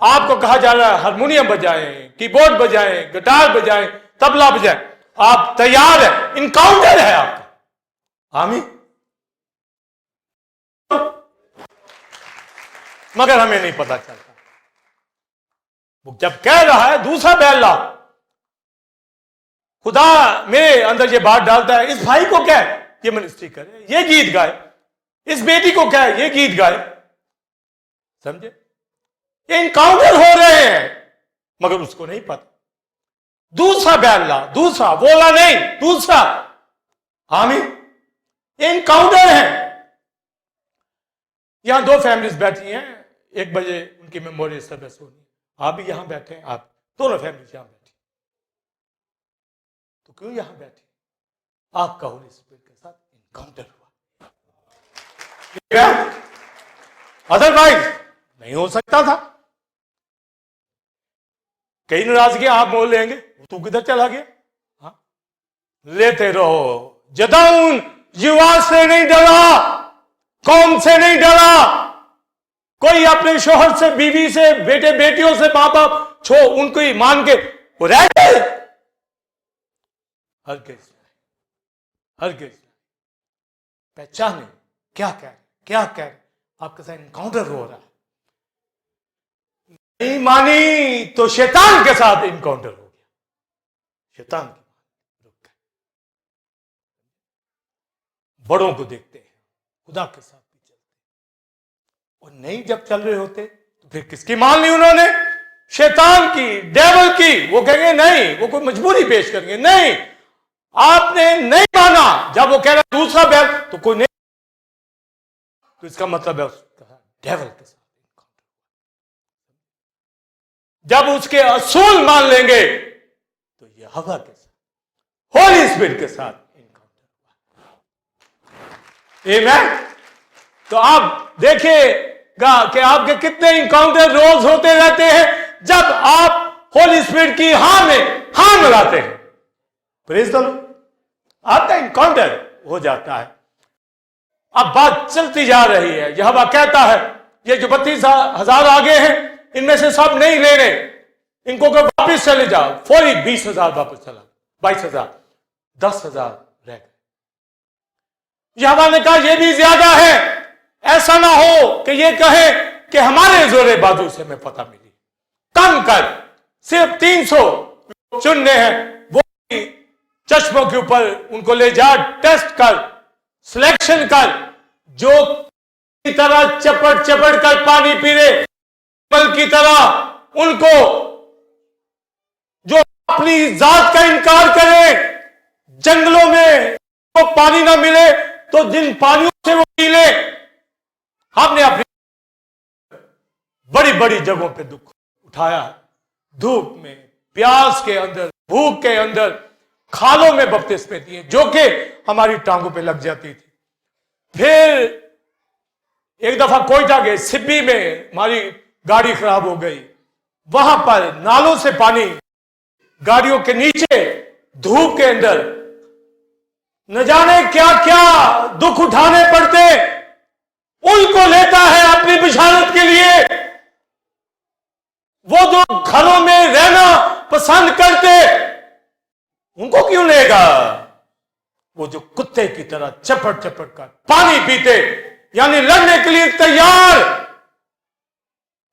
आपको कहा जा रहा है हारमोनियम बजाएं, कीबोर्ड बजाएं, गिटार बजाएं, तबला बजाएं, आप तैयार है, इनकाउंटर है आपका, आमीन। मगर हमें नहीं पता चलता। वो जब कह रहा है दूसरा बैल ला, खुदा मेरे अंदर ये बात डालता है, इस भाई को क्या ये मिनिस्ट्री करे, ये गीत गाए, इस बेटी को क्या ये गीत गाए, समझे? ये इनकाउंटर हो रहे हैं, मगर उसको नहीं पता। दूसरा बैल ला, दूसरा बोला नहीं, दूसरा, आमीन। ये इनकाउंटर है। यहां दो फैमिलीज बैठी हैं, 1 बजे उनकी मेमोरियल सर्विस होनी है, आप भी यहां बैठे हैं, आप दोनों फैमिलीज यहां बैठी, तो क्यों यहां बैठे? आपका होली स्पिरिट के साथ इनकाउंटर हुआ, अदरवाइज नहीं हो सकता था। कई नाराजगी आप बोल लेंगे, तू किधर चला गया? हाँ? लेते रहो। जदाउन युवा से नहीं डरा, कौम से नहीं डरा, कोई अपने शोहर से, बीवी से, बेटे बेटियों से, मां बाप छो उनको ही मान के वो रह गए। हर केस पहचाने क्या कह रहे, आपके साथ इनकाउंटर हो रहा है। नहीं मानी तो शैतान के साथ इनकाउंटर हो गया, शैतान की बात रुक गए। बड़ों को देखते हैं, खुदा के साथ भी चलते, और नहीं जब चल रहे होते तो फिर किसकी मान ली उन्होंने? शैतान की, डेविल की। वो कहेंगे नहीं, वो कोई मजबूरी पेश करेंगे, नहीं आपने नहीं माना। जब वो कह रहा दूसरा बैल, तो कोई नहीं, तो इसका मतलब है उसका डेविल के साथ इनकाउंटर। जब उसके असूल मान लेंगे तो ये हवा के साथ, होली स्पिरिट के साथ इनकाउंटर हुआ। आमीन। तो आप देखिएगा कि आपके कितने इनकाउंटर रोज होते रहते हैं जब आप होली स्पिरिट की हां में हां मिलाते हैं। प्रेज द लॉर्ड, आपका इनकाउंटर हो जाता है। अब बात चलती जा रही है, यहोवा कहता है ये जो 32,000 आगे हैं, इनमें से सब नहीं ले रहे, इनको को वापिस चले जाओ। फौरी 20,000 वापस चला, 22,000, 10,000 रह गए। यहोवा ने कहा यह भी ज्यादा है, ऐसा ना हो कि ये कहे कि हमारे जोरे बाजू से हमें पता मिली। कम कर, सिर्फ 300 चुनने हैं, वो चश्मों के ऊपर उनको ले जा, टेस्ट कर, सिलेक्शन कर, जो की तरह चपड़ चपड़ कर पानी पी रहे, पल की तरह उनको, जो अपनी जात का इनकार करे, जंगलों में तो पानी ना मिले तो जिन पानियों से वो पी ले। हमने अपनी बड़ी बड़ी जगहों पे दुख उठाया, धूप में, प्यास के अंदर, भूख के अंदर, खालों में बपतिस्मे दिए जो कि हमारी टांगों पे लग जाती थी। फिर एक दफा कोयटा गए, सिब्बी में हमारी गाड़ी खराब हो गई, वहां पर नालों से पानी गाड़ियों के नीचे धूप के अंदर, न जाने क्या क्या दुख उठाने पड़ते, उनको लेता है अपनी बिशारत के लिए। वो जो घरों में रहना पसंद करते, उनको क्यों लेगा? वो जो कुत्ते की तरह चपड़ चपड़ कर पानी पीते, यानी लड़ने के लिए तैयार,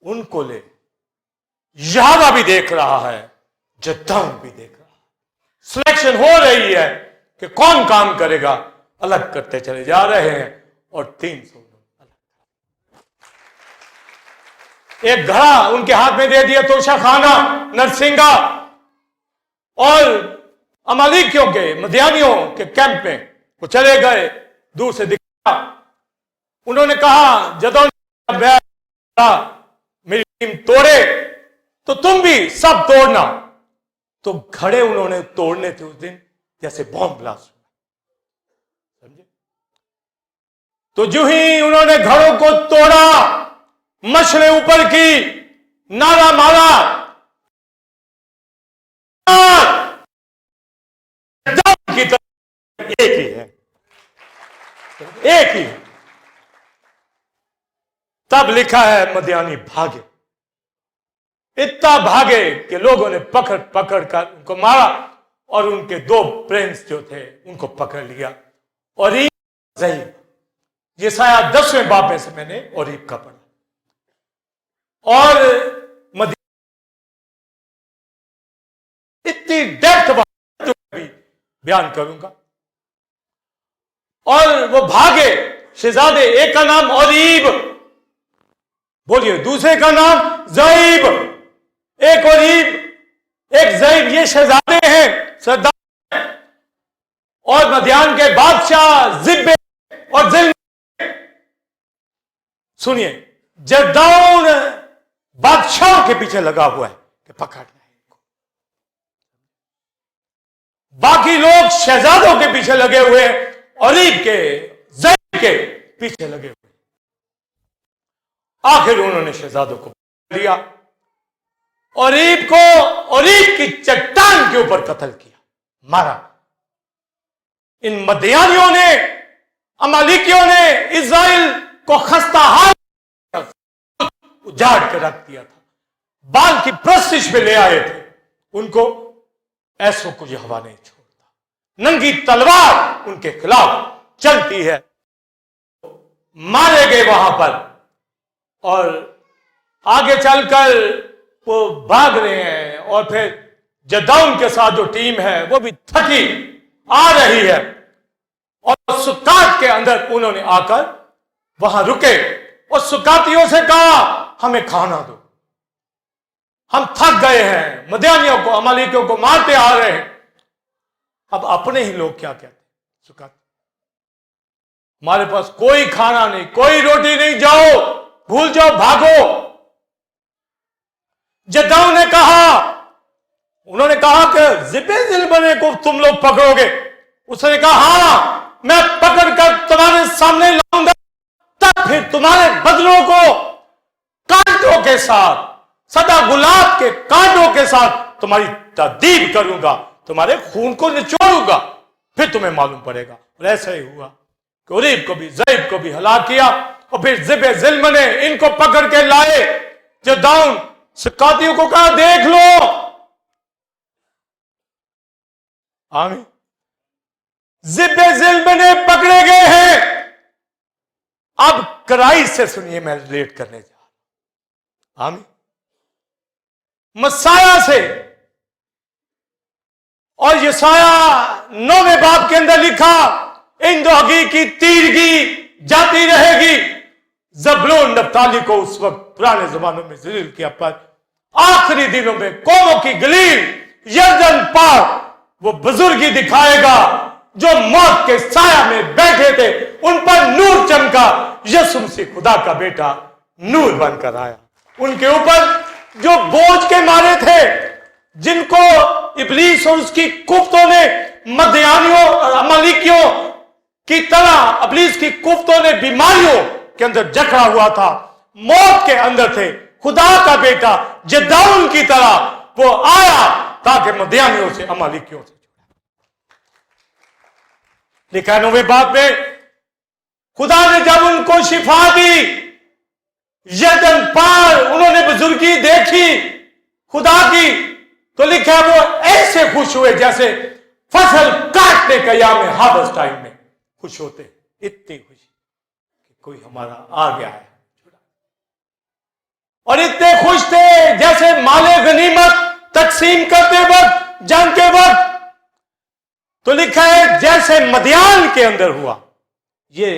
उनको ले। यहोवा भी देख रहा है, जद्दाउन भी देख रहा है, सिलेक्शन हो रही है कि कौन काम करेगा। अलग करते चले जा रहे हैं और 300 एक घड़ा उनके हाथ में दे दिया तोशा खाना, नरसिंगा, और अमालिकियों के, मदियानियों के कैंप में वो चले गए। दूर से दिखा, उन्होंने कहा जदोन मेरी टीम तोड़े तो तुम भी सब तोड़ना। तो घड़े उन्होंने तोड़ने थे उस दिन जैसे बॉम्ब ब्लास्ट हुआ, समझे? तो जो ही उन्होंने घड़ों को तोड़ा, मशले ऊपर की, नारा मारा, की तरफ एक ही है, एक ही। तब लिखा है मदियानी भागे, इतना भागे कि लोगों ने पकड़ पकड़ कर उनको मारा और उनके 2 प्रिंस जो थे उनको पकड़ लिया। और ये शायद 10वें बाब में से मैंने ओरीब का पढ़ा। और इतनी डेप्थ भी बयान करूंगा। और वो भागे, शहजादे, एक का नाम ओरीब, बोलिए, दूसरे का नाम ज़ईब। एक ओरीब, एक ज़ईब, ये शहजादे हैं, सरदार। और मदियान के बादशाह ज़िब्बे और ज़िल, सुनिए, जदाउन बादशाह के पीछे लगा हुआ है कि पकड़ना है इनको। बाकी लोग शहजादों के पीछे लगे हुए हैं, ओरीब के, ज़ईब के पीछे लगे हुए। आखिर उन्होंने शहजादों को लिया, ओरीब को ओरीब की चट्टान के ऊपर कत्ल किया, मारा। इन मदियानियों ने, अमालिकियों ने इस्राइल को खस्ता हाल उजाड़ कर रख दिया था। बाल की प्रस्तिश में ले आए थे उनको, ऐसों को यह हवा नहीं छोड़ता। नंगी तलवार उनके खिलाफ चलती है, मारे गए वहां पर। और आगे चलकर वो भाग रहे हैं और फिर जदाउन के साथ जो टीम है वो भी थकी आ रही है। और सुकात के अंदर उन्होंने आकर वहां रुके और सुकातियों से कहा, हमें खाना दो, हम थक गए हैं, मदियानियों को, अमालिकियों को मारते आ रहे हैं। अब अपने ही लोग क्या कहते, सुकात, हमारे पास कोई खाना नहीं, कोई रोटी नहीं, जाओ, भूल जाओ, भागो। जदाउन ने कहा, उन्होंने कहा कि ज़िब्बे ज़िलबने को तुम लोग पकड़ोगे। उसने कहा, हां, मैं पकड़कर तुम्हारे सामने लाऊंगा, तब फिर तुम्हारे बदनों को कांटों के साथ, सदा गुलाब के कांटों के साथ तुम्हारी तदीब करूंगा, तुम्हारे खून को निचोड़ूंगा, फिर तुम्हें मालूम पड़ेगा। और ऐसा ही हुआ कि ओरीब को भी, ज़ईब को भी हलाक किया। और फिर ज़िब्बे ज़िल्म ने इनको पकड़ के लाए। जदाउन सुकातियों को कहा, देख लो, आमीन, ज़िब्बे ज़िल्म ने पकड़े गए हैं। अब कड़ाई से सुनिए, मैं रिलेट करने जा रहा हूं, आमीन, मसाया से। और यशाया 9वें बाब के अंदर लिखा, इन दो हकीकी तीरगी जाती रहेगी। ज़बूलून नप्ताली को उस वक्त पुराने जमानों में ज़लील किया, पर आखिरी दिनों में कौमों की गलील यरदन पार वो बुजुर्गी दिखाएगा। जो मौत के साया में बैठे थे उन पर नूर चमका। यीशु मसीह खुदा का बेटा नूर बनकर आया। उनके ऊपर जो बोझ के मारे थे, जिनको इब्लीस और उसकी कुफ्तों ने, मदियानियों और अमालिकियों की तरह इब्लीस की कुफ्तों ने बीमारियों के अंदर जकड़ा हुआ था, मौत के अंदर थे, खुदा का बेटा जदाउन की तरह वो आया ताकि मदियानियों से, अमालिकियों से जुड़ा। लिखा 9वें बाब में, खुदा ने जब उनको शिफा दी, यरदन पार उन्होंने बुजुर्गी देखी खुदा की, तो लिखा वो ऐसे खुश हुए जैसे फसल काटने का या में हार्वेस्ट टाइम में खुश होते। इतनी खुशी कि कोई हमारा आ गया है, और इतने खुश थे जैसे माले गनीमत तकसीम करते वक्त, जंग के वक्त। तो लिखा है जैसे मदियान के अंदर हुआ, ये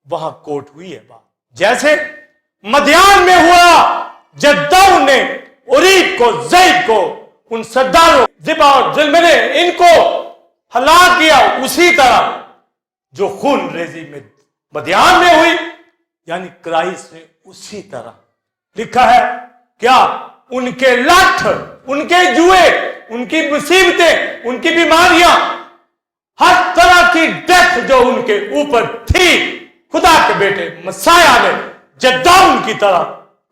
वहां कोट हुई है बात, जैसे मदियान में हुआ, जदाउन ने ओरीब को, ज़ईब को, उन सरदारों ज़िबा और ज़िल्म ने इनको हलाक किया, उसी तरह जो खून रेजी में मदियान में हुई, यानी क्राइस्ट ने उसी तरह लिखा है क्या, उनके लठ, उनके जुए, उनकी मुसीबतें, उनकी बीमारियां, हर तरह की डेथ जो उनके ऊपर थी, खुदा के बेटे मसाया ने जद्दाउन की तरह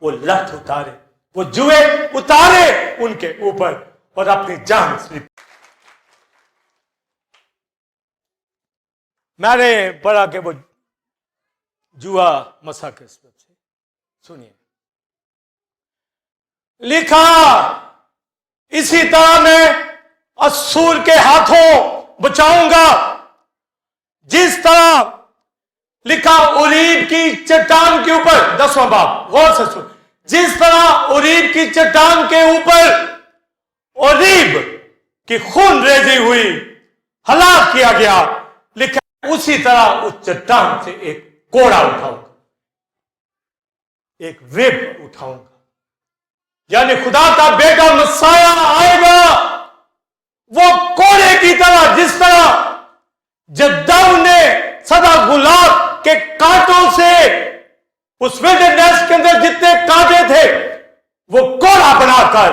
वो लठ उतारे, वो जुए उतारे उनके ऊपर और अपनी जान से। मैंने पढ़ा कि वो जुआ मसा के सबब से, सुनिए लिखा, इसी तरह मैं असूर के हाथों बचाऊंगा, जिस तरह लिखा उरीब की चट्टान के ऊपर, 10वां बाब गौर से सुन, जिस तरह उरीब की चट्टान के ऊपर उरीब की खून रेजी हुई, हलाक किया गया, लिखा उसी तरह उस चट्टान से एक कोड़ा उठाऊंगा, एक वेब उठाऊंगा, यानी खुदा का बेटा मसाया आएगा वो कोड़े की तरह, जिस तरह जद्दाउन ने सदा गुलाब के कांटों से उस विल्डरनेस के अंदर जितने कांटे थे वो कोड़ा बनाकर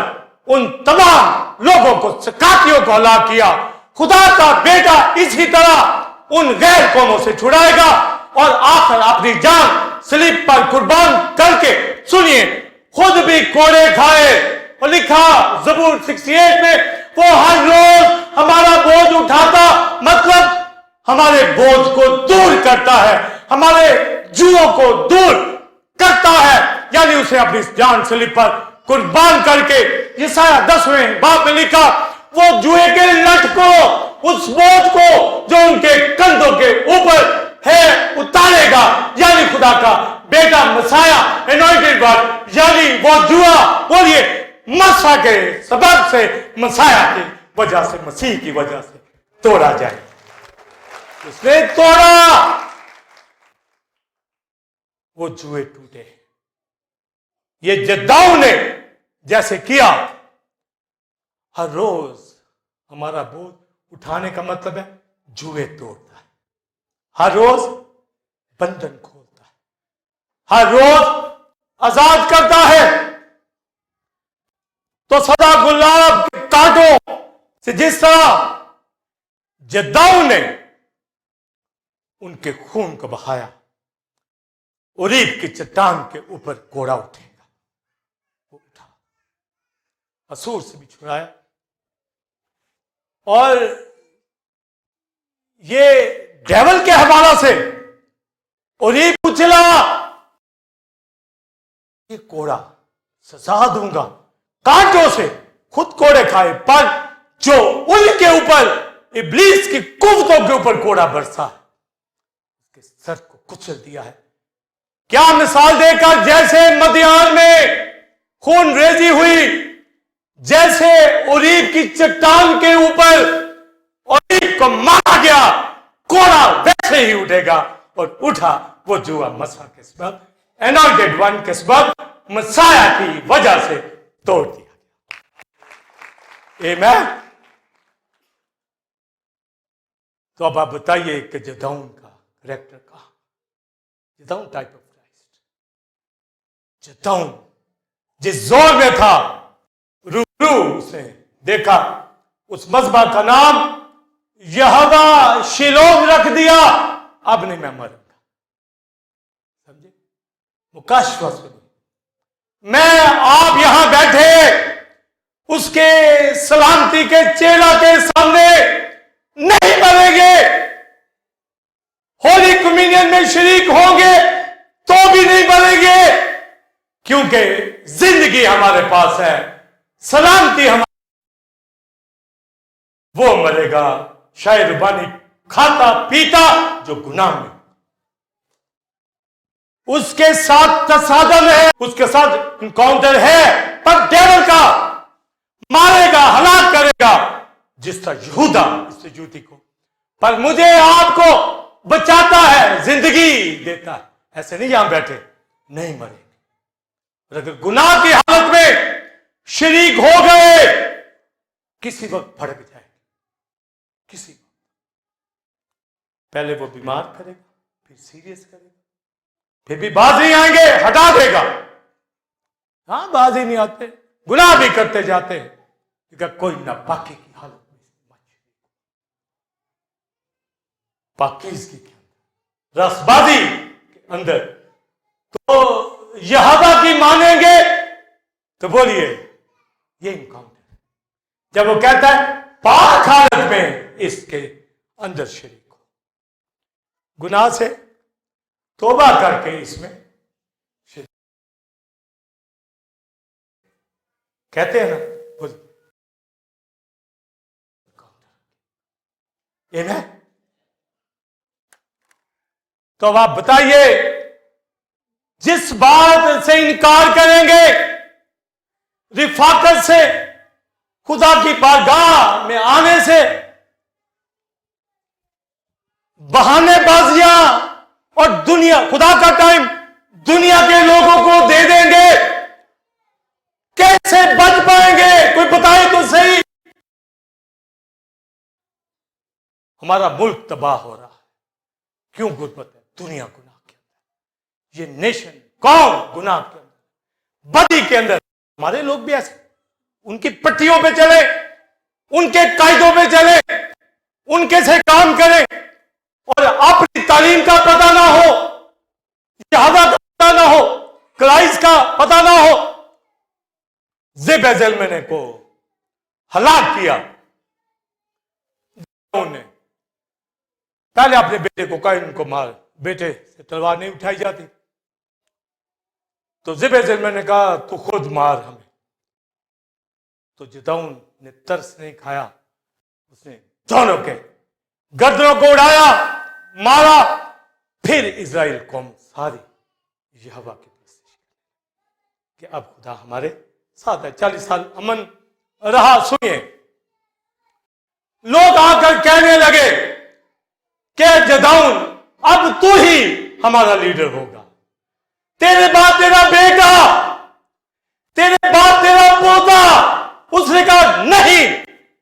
उन तमाम लोगों को, सकातियों को हलाक किया। खुदा का बेटा इसी तरह उन गैर कौमों से छुड़ाएगा और आखिर अपनी जान सलीब पर कुर्बान करके, सुनिए, खुद भी कोड़े खाए। और लिखा ज़बूर 68 में, वो हर रोज हमारा बोझ उठाता, मतलब हमारे बोझ को दूर करता है, हमारे जुओं को दूर करता है, यानी उसे अपनी जान सलीब पर कुर्बान करके। यशायाह 10वें बाब में लिखा, वो जुए के लठ को, उस बोझ को जो उनके कंधों के ऊपर है उतारेगा, यानी खुदा का बेटा मसाया, एनॉइंटेड वन, यानी वो जुआ, बोलिए, मसा के सबब से, मसाया की वजह से, मसीह की वजह से तोड़ा जाए। उसने तोड़ा, वो जुए टूटे। ये जद्दाउन ने जैसे किया, हर रोज हमारा बोझ उठाने का मतलब है जुए तोड़ता है, हर रोज बंधन खोलता है, हर रोज आजाद करता है। तो सदा गुलाब के कांटों से जिस तरह जद्दाउन ने उनके खून को बहाया, उरीब की चट्टान के ऊपर कोड़ा उठेगा, वो उठा, असूर से भी छुड़ाया। और ये डेवल के हवाला से उरीब उछला, ये कोड़ा सजा दूंगा, कांटों से खुद कोड़े खाए, पर जो उनके ऊपर इब्लीस की कुव्वतों के ऊपर कोड़ा बरसा है, उसके सर को कुचल दिया है। क्या मिसाल देकर, जैसे मदियान में खून रेजी हुई, जैसे उरीब की चट्टान के ऊपर उरीब को मारा गया, कोड़ा वैसे ही उठेगा। और उठा, वो जुआ मसा के सबब, एनॉइंटेड वन के सबब, मसाया की वजह से तोड़ दिया गया। आमीन। तो अब आप बताइए कि जद्दाउन का कैरेक्टर कहां, जद्दाउन टाइप ऑफ क्राइस्ट, जद्दाउन जिस जोर में था, रूबरू उसने देखा, उस मज़बा का नाम यहोवा शिलोह रख दिया, अब नहीं मैं मरूंगा, समझे, मुकाशवा सुनिए, मैं आप यहां बैठे उसके सलामती के चेला के सामने नहीं मरेंगे, होली कम्युनियन में शरीक होंगे तो भी नहीं मरेंगे, क्योंकि जिंदगी हमारे पास है, सलामती हमारे, वो मरेगा शायद बानी खाता पीता जो गुनाह में, उसके साथ तसादम है, उसके साथ इनकाउंटर है, पर डेविल का मारेगा, हलाक करेगा, जिस तरह यहूदा इस्करियोती को, पर मुझे आपको बचाता है, जिंदगी देता है। ऐसे नहीं यहां बैठे नहीं मरेंगे, और अगर गुनाह की हालत में शरीक हो गए, किसी वक्त भड़क जाएंगे, किसी वक्त, पहले वो बीमार करेगा, फिर सीरियस करेगा, फिर भी बाज नहीं आएंगे, हटा देगा। हाँ, बाज ही नहीं आते, गुनाह भी करते जाते हैं, क्योंकि कोई नापाकी की हालत में पाकीज़गी के अंदर, रसबाजी के अंदर तो यहोवा की मानेंगे। तो बोलिए, ये इनकाउंटर जब वो कहता है पाक हालत में इसके अंदर शरीक हो, गुनाह से तौबा करके इसमें शरीक, कहते हैं ना, बोलिए ये। तो अब आप बताइए, जिस बात से इनकार करेंगे, रिफाकत से, खुदा की बारगाह में आने से, बहानेबाजियां और दुनिया, खुदा का टाइम दुनिया के लोगों को दे देंगे, कैसे बच पाएंगे? कोई बताए तो सही। हमारा मुल्क तबाह हो रहा है, क्यों? गुर्बत है, दुनिया गुनाह के अंदर, ये नेशन कौन गुनाह के अंदर, बदी के अंदर। हमारे लोग भी ऐसे उनकी पट्टियों पे चले, उनके कायदों पे चले, उनके से काम करें, और अपनी तालीम का पता ना हो, यहोवा का पता ना हो, क्राइस्ट का पता ना हो। ज़ेबेज़ेल्मैन को हलाक किया उन्होंने। पहले अपने बेटे को कायन को मार, बेटे से तलवार नहीं उठाई जाती, तो ज़ेबेज़ेल्मैन ने कहा तू खुद मार हमें। तो जिदाउन ने तरस नहीं खाया, उसने दोनों के गर्दनों को उड़ाया, मारा। फिर इज़राइल कौम सारी यहोवा की प्रशंसा कि अब खुदा हमारे साथ है। 40 साल अमन रहा। सुनिए, लोग आकर कहने लगे कि जदाउन अब तू ही हमारा लीडर होगा, तेरे बाद तेरा बेटा, तेरे बाद तेरा पोता। उसने कहा नहीं,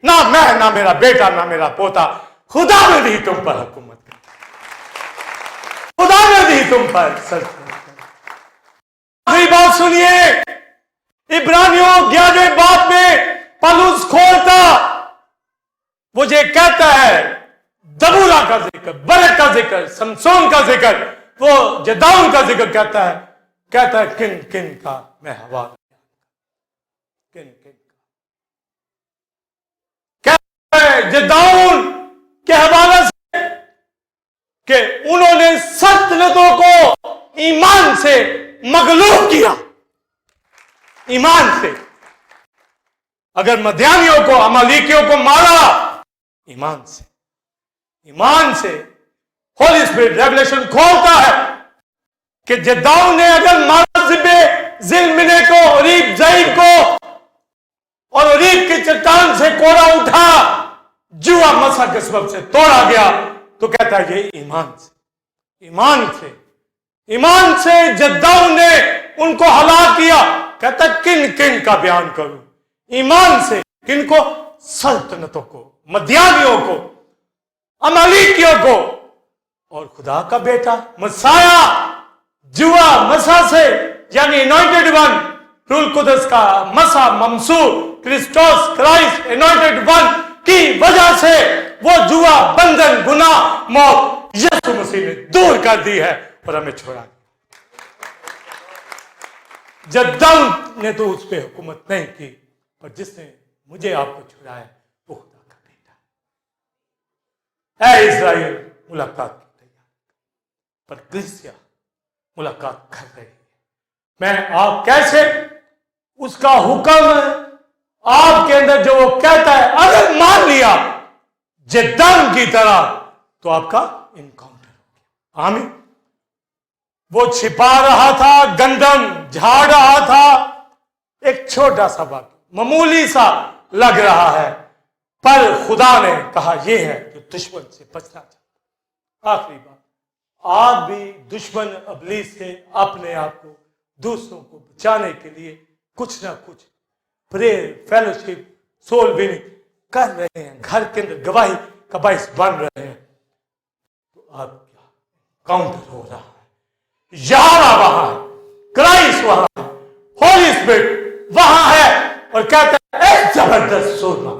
ना मैं, ना मेरा बेटा, ना मेरा पोता, खुदा ने दी तुम पर हुकूमत कर, खुदा ने दी तुम पर सल्तनत। आखिरी बात सुनिए, इब्रानियों 11वें बाब में पौलुस खोलता, वो ये कहता है, दबूरा का जिक्र, बरक का जिक्र, समसोन का जिक्र, वो जदाउन का जिक्र कहता है किन किन का मैं हवाला, किन किन का कहता है जदाउन के हवाले से कि उन्होंने सल्तनतों को ईमान से मगलूब किया। ईमान से, अगर मदियानियों को, अमालिकियों को मारा, ईमान से, ईमान से। होली स्पिरिट रेवलेशन खोलता है कि जदाउन ने अगर मारा ज़िल्मिने को, ओरीब ज़ईब को, और ओरीब की चट्टान से कोड़ा उठा, जुआ मसा के सबब से तोड़ा गया, तो कहता है ये ईमान से, ईमान से, ईमान से जदाउन ने उनको हलाक किया। कहता किन किन का बयान करूं? ईमान से। किनको? सल्तनतों को, मदियानियों को, अमालिकियों को, और खुदा का बेटा मसाया जुआ मसा से, यानी एनॉइंटेड वन, रूल कुदस का मसा, ममसूर, क्रिस्टोस क्राइस्ट, एनॉइंटेड वन की वजह से वो जुआ, बंधन, गुनाह, मौत यीशु मसीह ने दूर कर दी है और हमें छोड़ा। जदाउन ने तो उस पर हुकूमत नहीं की, पर जिसने मुझे आपको छुड़ाया वो खुदा का बेटा है। इज़राइल मुलाकात की तैयारी, पर कलीसिया मुलाकात कर रही है। मैं आप कैसे उसका हुक्म आपके अंदर जो वो कहता है, अगर मान लिया जदाउन की तरह, तो आपका इनकाउंटर हो गया। आमीन। वो छिपा रहा था, गंदम झाड़ रहा था, एक छोटा सा बात, मामूली सा लग रहा है, पर खुदा ने कहा यह है जो दुश्मन से बचना चाहता। आखिरी बात, आप भी दुश्मन इब्लीस से अपने आप को, दूसरों को बचाने के लिए कुछ ना कुछ प्रेयर, फेलोशिप, सोल विनिंग कर रहे हैं, घर के अंदर गवाही का बाइस बन रहे हैं, तो आप क्या काउंटर हो रहा है यहोवा वहां है, क्राइस्ट वहां है, होली स्पिरिट वहां है और कहता है एक जबरदस्त सुरमा